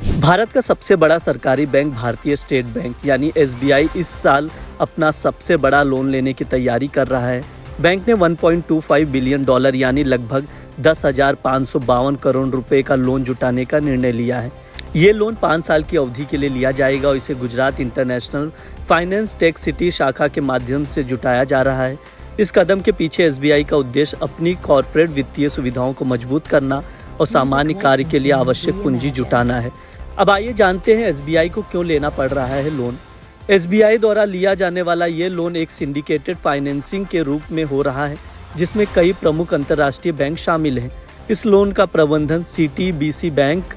भारत का सबसे बड़ा सरकारी बैंक भारतीय स्टेट बैंक यानी एसबीआई इस साल अपना सबसे बड़ा लोन लेने की तैयारी कर रहा है। बैंक ने 1.25 बिलियन डॉलर यानी लगभग 10,552 करोड़ रुपए का लोन जुटाने का निर्णय लिया है। ये लोन 5 साल की अवधि के लिए लिया जाएगा और इसे Gujarat international finance tech city शाखा के माध्यम से जुटाया जा रहा है। इस कदम के पीछे एसबीआई का उद्देश्य अपनी कॉर्पोरेट वित्तीय सुविधाओं को मजबूत करना और सामान्य कार्य के लिए आवश्यक पूंजी जुटाना है। अब आइए जानते हैं एसबीआई को क्यों लेना पड़ रहा है लोन। एसबीआई द्वारा लिया जाने वाला ये लोन एक सिंडिकेटेड फाइनेंसिंग के रूप में हो रहा है, जिसमें कई प्रमुख अंतर्राष्ट्रीय बैंक शामिल हैं। इस लोन का प्रबंधन सीटीबीसी बैंक,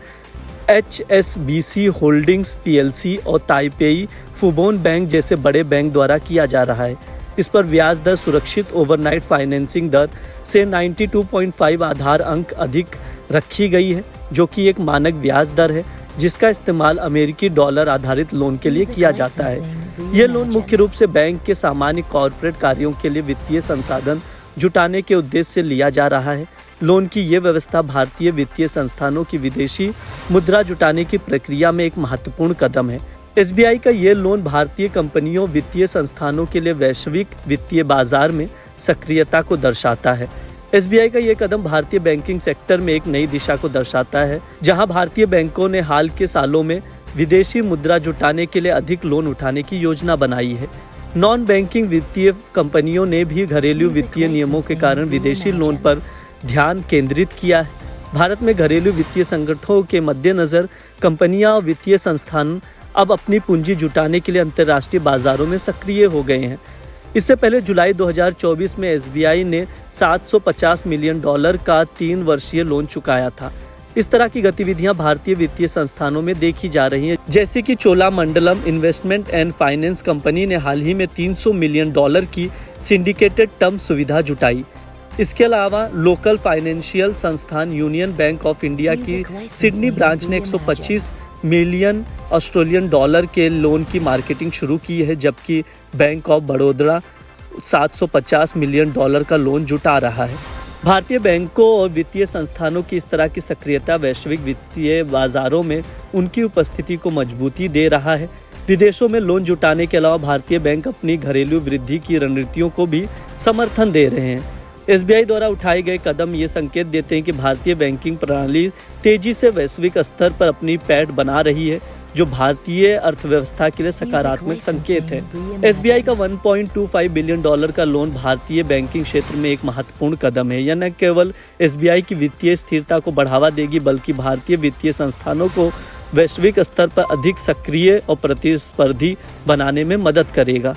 एचएसबीसी होल्डिंग्स पीएलसी और ताइपेई फुबोन बैंक जैसे बड़े बैंक द्वारा किया जा रहा है। इस पर ब्याज दर सुरक्षित ओवरनाइट फाइनेंसिंग दर से 92.5 आधार अंक अधिक रखी गई है, जो कि एक मानक ब्याज दर है जिसका इस्तेमाल अमेरिकी डॉलर आधारित लोन के लिए किया जाता है। ये लोन मुख्य रूप से बैंक के सामान्य कॉर्पोरेट कार्यों के लिए वित्तीय संसाधन जुटाने के उद्देश्य से लिया जा रहा है। लोन की ये व्यवस्था भारतीय वित्तीय संस्थानों की विदेशी मुद्रा जुटाने की प्रक्रिया में एक महत्वपूर्ण कदम है। एसबीआई का ये लोन भारतीय कंपनियों वित्तीय संस्थानों के लिए वैश्विक वित्तीय बाजार में सक्रियता को दर्शाता है। एसबीआई का ये कदम भारतीय बैंकिंग सेक्टर में एक नई दिशा को दर्शाता है, जहां भारतीय बैंकों ने हाल के सालों में विदेशी मुद्रा जुटाने के लिए अधिक लोन उठाने की योजना बनाई है। नॉन बैंकिंग वित्तीय कंपनियों ने भी घरेलू वित्तीय नियमों के कारण विदेशी लोन पर ध्यान केंद्रित किया है। भारत में घरेलू वित्तीय संगठनों के मद्देनजर कंपनियां और वित्तीय संस्थान अब अपनी पूंजी जुटाने के लिए अंतर्राष्ट्रीय बाजारों में सक्रिय हो गए हैं। इससे पहले जुलाई 2024 में एसबीआई ने 750 मिलियन डॉलर का 3 वर्षीय लोन चुकाया था। इस तरह की गतिविधियां भारतीय वित्तीय संस्थानों में देखी जा रही हैं, जैसे कि Cholamandalam investment and finance company ने हाल ही में 300 मिलियन डॉलर की सिंडिकेटेड टर्म सुविधा जुटाई। इसके अलावा लोकल फाइनेंशियल संस्थान यूनियन बैंक ऑफ इंडिया की सिडनी ब्रांच ने 125 मिलियन ऑस्ट्रेलियन डॉलर के लोन की मार्केटिंग शुरू की है, जबकि bank of Baroda 750 million dollar का लोन जुटा रहा है। भारतीय बैंकों और वित्तीय संस्थानों की इस तरह की सक्रियता वैश्विक वित्तीय बाजारों में उनकी उपस्थिति को मजबूती दे रहा है। विदेशों में लोन जुटाने के अलावा भारतीय बैंक अपनी घरेलू वृद्धि की रणनीतियों को भी समर्थन दे रहे हैं। एसबीआई द्वारा उठाए गए कदम ये संकेत देते हैं कि भारतीय बैंकिंग प्रणाली तेजी से वैश्विक स्तर पर अपनी पैठ बना रही है, जो भारतीय अर्थव्यवस्था के लिए सकारात्मक संकेत है। एसबीआई का 1.25 बिलियन डॉलर का लोन भारतीय बैंकिंग क्षेत्र में एक महत्वपूर्ण कदम है। यह न केवल एसबीआई की वित्तीय स्थिरता को बढ़ावा देगी, बल्कि भारतीय वित्तीय संस्थानों को वैश्विक स्तर पर अधिक सक्रिय और प्रतिस्पर्धी बनाने में मदद करेगा।